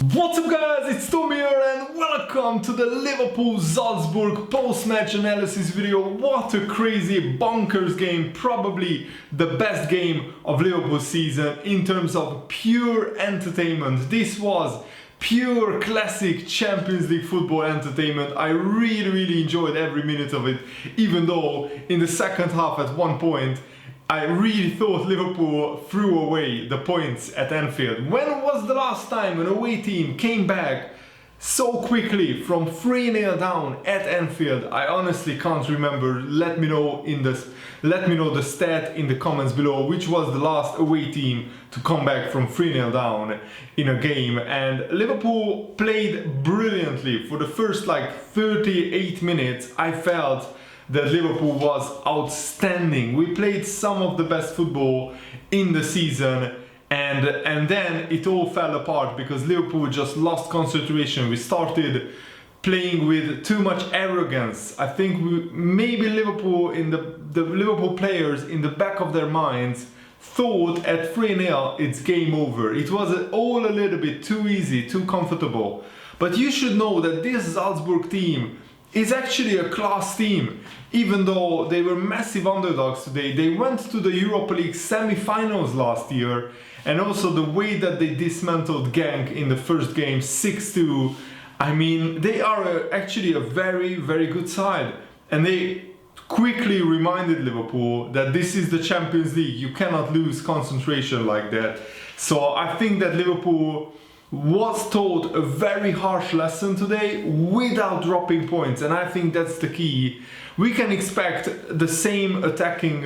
What's up guys, it's Tom here and welcome to the Liverpool Salzburg post-match analysis video. What a crazy bonkers game, probably the best game of Liverpool's season in terms of pure entertainment. This was pure classic Champions League football entertainment. I really enjoyed every minute of it, even though in the second half at one point I really thought Liverpool threw away the points at Anfield. When was the last time an away team came back so quickly from 3-0 down at Anfield? I honestly can't remember. Let me know the stat in the comments below. Which was the last away team to come back from 3-0 down in a game? And Liverpool played brilliantly for the first 38 minutes. I felt that Liverpool was outstanding. We played some of the best football in the season, and then it all fell apart because Liverpool just lost concentration. We started playing with too much arrogance. I think maybe Liverpool, the Liverpool players in the back of their minds thought at 3-0 it's game over. It was all a little bit too easy, too comfortable. But you should know that this Salzburg team is actually a class team. Even though they were massive underdogs today, they went to the Europa League semi-finals last year, and also the way that they dismantled Genk in the first game 6-2. I mean, they are actually a very good side, and they quickly reminded Liverpool that this is the Champions League. You cannot lose concentration like that. So I think that Liverpool was taught a very harsh lesson today without dropping points, and I think that's the key. We can expect the same attacking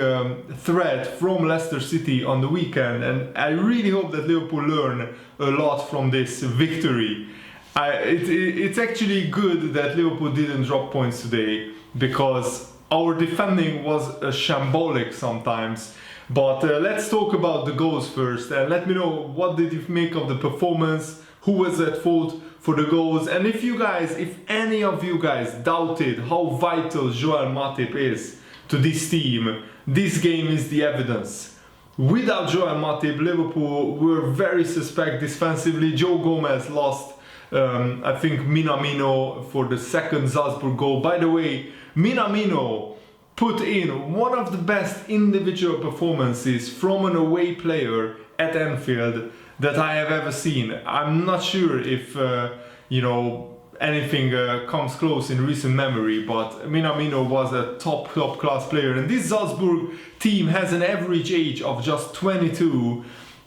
threat from Leicester City on the weekend, and I really hope that Liverpool learn a lot from this victory. It's actually good that Liverpool didn't drop points today, because our defending was shambolic sometimes. But let's talk about the goals first, and let me know what did you make of the performance, who was at fault for the goals, and if any of you guys doubted how vital Joel Matip is to this team, this game is the evidence. Without Joel Matip, Liverpool were very suspect defensively. Joe Gomez lost, I think, Minamino for the second Salzburg goal. By the way, Minamino put in one of the best individual performances from an away player at Anfield that I have ever seen. I'm not sure if anything comes close in recent memory, but Minamino was a top class player, and this Salzburg team has an average age of just 22,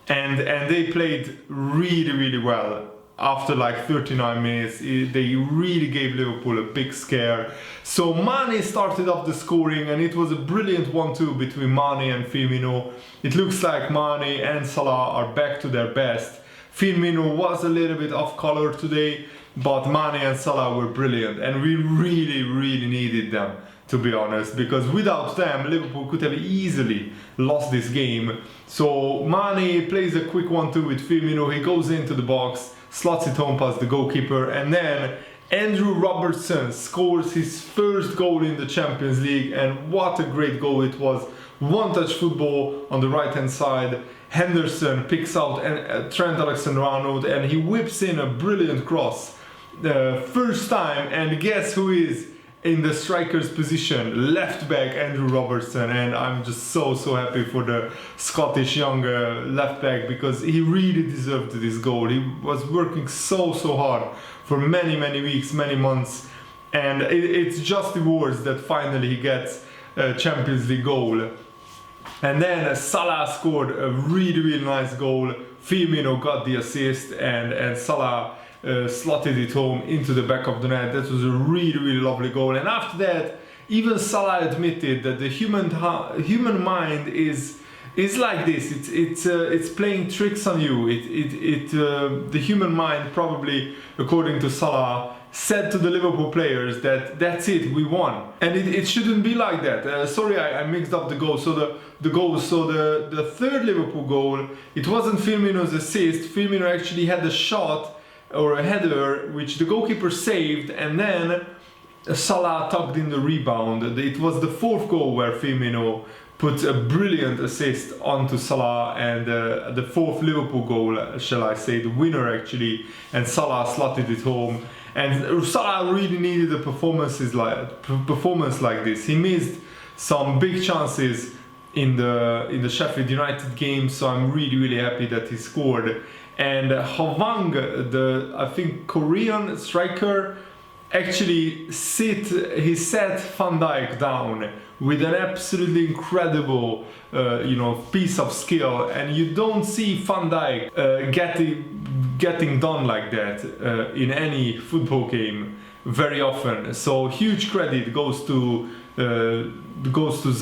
and they played really well. After 39 minutes, they really gave Liverpool a big scare. So Mane started off the scoring, and it was a brilliant 1-2 between Mane and Firmino. It looks like Mane and Salah are back to their best. Firmino was a little bit off color today, but Mane and Salah were brilliant, and we really needed them, to be honest, because without them Liverpool could have easily lost this game. So Mane plays a quick 1-2 with Firmino. He goes into the box, slots it home past the goalkeeper, and then Andrew Robertson scores his first goal in the Champions League, and what a great goal it was. One-touch football on the right-hand side. Henderson picks out Trent Alexander-Arnold, and he whips in a brilliant cross. First time, and guess who is in the striker's position? Left back Andrew Robertson, and I'm just so happy for the Scottish young left back, because he really deserved this goal. He was working so hard for many weeks, many months, and it's just the words that finally he gets a Champions League goal. And then Salah scored a really nice goal. Firmino got the assist, and Salah slotted it home into the back of the net. That was a really lovely goal. And after that, even Salah admitted that the human mind is like this. It's playing tricks on you. The human mind, probably according to Salah, said to the Liverpool players that that's it, we won, and it shouldn't be like that. Sorry, I mixed up the goals. So the third Liverpool goal, it wasn't Firmino's assist. Firmino actually had a shot or a header which the goalkeeper saved, and then Salah tucked in the rebound. It was the fourth goal where Firmino put a brilliant assist onto Salah, and the fourth Liverpool goal, shall I say, the winner actually, and Salah slotted it home. And Salah really needed a performance like this. He missed some big chances in the Sheffield United game, so I'm really happy that he scored. And Hwang, I think Korean striker, actually set Van Dijk down with an absolutely incredible piece of skill, and you don't see Van Dijk getting done like that in any football game very often. So huge credit goes to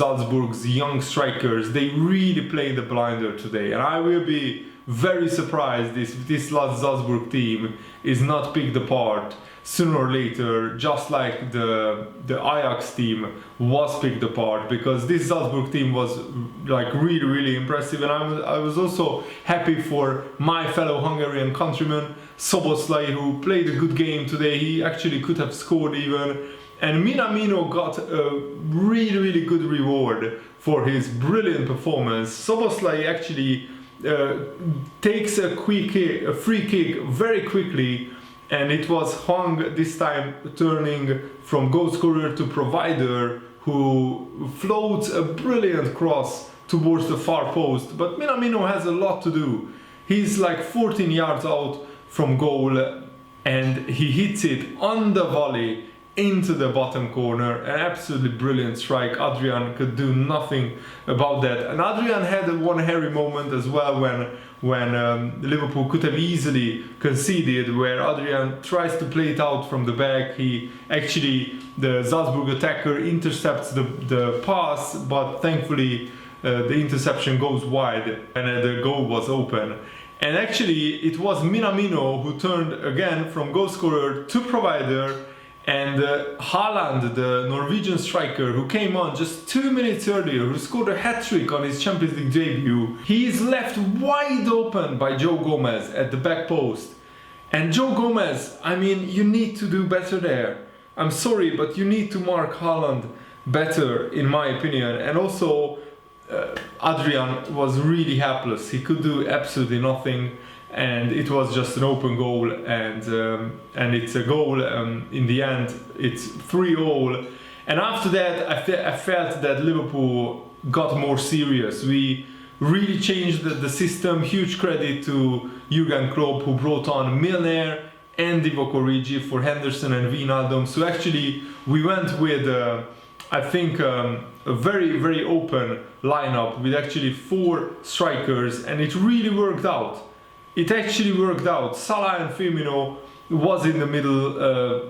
Salzburg's young strikers. They really played the blinder today, and I will be very surprised if this last Salzburg team is not picked apart sooner or later, just like the Ajax team was picked apart, because this Salzburg team was like really impressive. And I was also happy for my fellow Hungarian countryman Szoboszlai, who played a good game today. He actually could have scored even, and Minamino got a really good reward for his brilliant performance. Szoboszlai actually takes a free kick very quickly, and it was Hwang this time turning from goal scorer to provider, who floats a brilliant cross towards the far post. But Minamino has a lot to do. He's like 14 yards out from goal, and he hits it on the volley into the bottom corner. An absolutely brilliant strike. Adrian could do nothing about that. And Adrian had one hairy moment as well when Liverpool could have easily conceded, where Adrian tries to play it out from the back. The Salzburg attacker intercepts the pass, but thankfully the interception goes wide and the goal was open. And actually it was Minamino who turned again from goal scorer to provider. And Haaland, the Norwegian striker who came on just 2 minutes earlier, who scored a hat-trick on his Champions League debut, he is left wide open by Joe Gomez at the back post. And Joe Gomez, I mean, you need to do better there. I'm sorry, but you need to mark Haaland better, in my opinion. And also, Adrian was really helpless. He could do absolutely nothing. And it was just an open goal, and it's a goal. In the end, it's 3-3. And after that, I felt that Liverpool got more serious. We really changed the system. Huge credit to Jurgen Klopp, who brought on Milner and Divock Origi for Henderson and Wijnaldum. So actually, we went with a very open lineup with actually 4 strikers, and it really worked out. It actually worked out. Salah and Firmino was in the middle,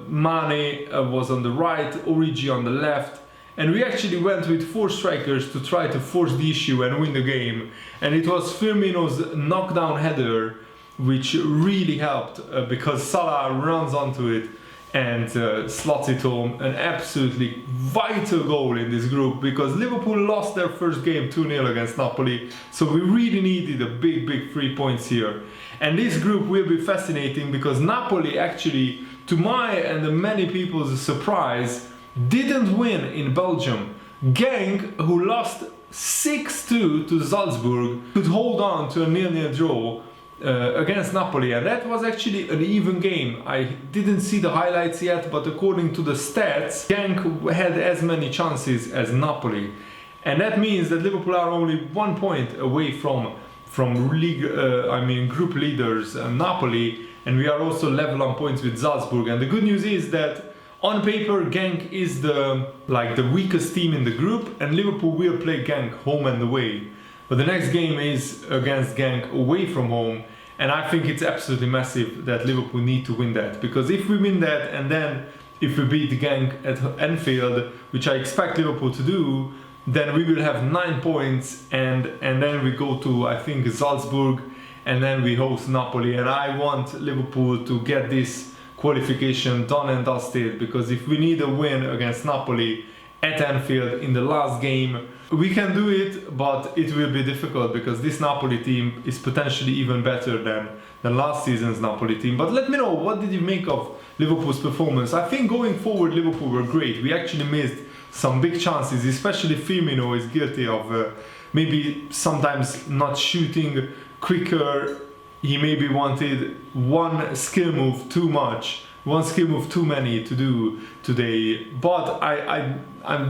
Mane was on the right, Origi on the left, and we actually went with 4 strikers to try to force the issue and win the game. And it was Firmino's knockdown header which really helped, because Salah runs onto it and slots it home. An absolutely vital goal in this group, because Liverpool lost their first game 2-0 against Napoli, so we really needed a big 3 points here. And this group will be fascinating, because Napoli actually, to my and the many people's surprise, didn't win in Belgium. Genk, who lost 6-2 to Salzburg, could hold on to a 0-0 draw against Napoli, and that was actually an even game. I didn't see the highlights yet, but according to the stats, Genk had as many chances as Napoli, and that means that Liverpool are only 1 point away from group leaders Napoli, and we are also level on points with Salzburg. And the good news is that on paper Genk is the weakest team in the group, and Liverpool will play Genk home and away. But the next game is against Genk away from home, and I think it's absolutely massive that Liverpool need to win that, because if we win that and then if we beat Genk at Anfield, which I expect Liverpool to do, then we will have 9 points, and then we go to, I think, Salzburg, and then we host Napoli. And I want Liverpool to get this qualification done and dusted, because if we need a win against Napoli at Anfield in the last game, we can do it, but it will be difficult, because this Napoli team is potentially even better than last season's Napoli team. But let me know, what did you make of Liverpool's performance? I think going forward Liverpool were great. We actually missed some big chances, especially Firmino is guilty of maybe sometimes not shooting quicker. He maybe wanted one skill move too much, one skill move too many to do today. But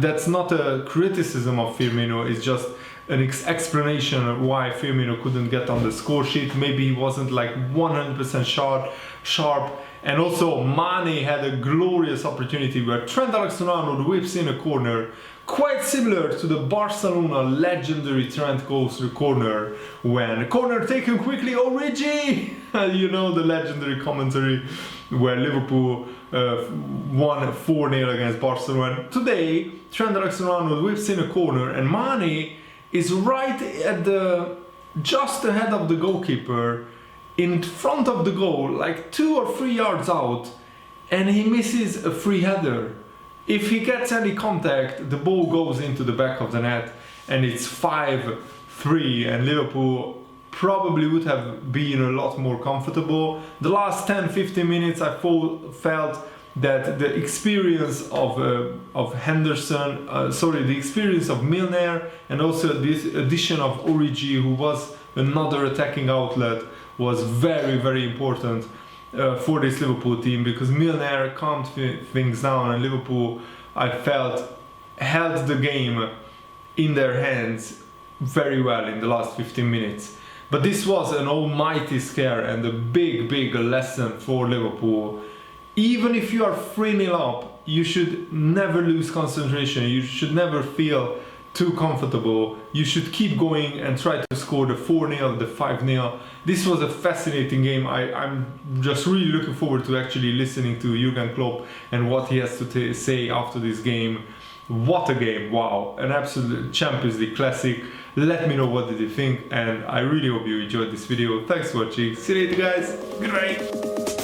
that's not a criticism of Firmino, it's just an explanation of why Firmino couldn't get on the score sheet. Maybe he wasn't like 100% sharp. And also Mane had a glorious opportunity where Trent Alexander-Arnold whips in a corner, quite similar to the Barcelona legendary Trent goes to the corner when corner taken quickly, Origi! You know the legendary commentary where Liverpool won 4-0 against Barcelona. Today, Trent Alexander-Arnold whips in a corner and Mane is right at just ahead of the goalkeeper, in front of the goal, like 2 or 3 yards out, and he misses a free header. If he gets any contact, the ball goes into the back of the net, and it's 5-3, and Liverpool probably would have been a lot more comfortable. The last 10-15 minutes I felt that the experience of Henderson, the experience of Milner, and also this addition of Origi, who was another attacking outlet, was very, very important for this Liverpool team, because Milner calmed things down, and Liverpool, I felt, held the game in their hands very well in the last 15 minutes. But this was an almighty scare and a big lesson for Liverpool. Even if you are 3-0 up, you should never lose concentration. You should never feel too comfortable. You should keep going and try to score the 4-0, the 5-0. This was a fascinating game. I'm just really looking forward to actually listening to Jurgen Klopp and what he has to say after this game. What a game, wow, an absolute Champions League classic. Let me know what did you think, and I really hope you enjoyed this video. Thanks for watching. See you later guys, good night.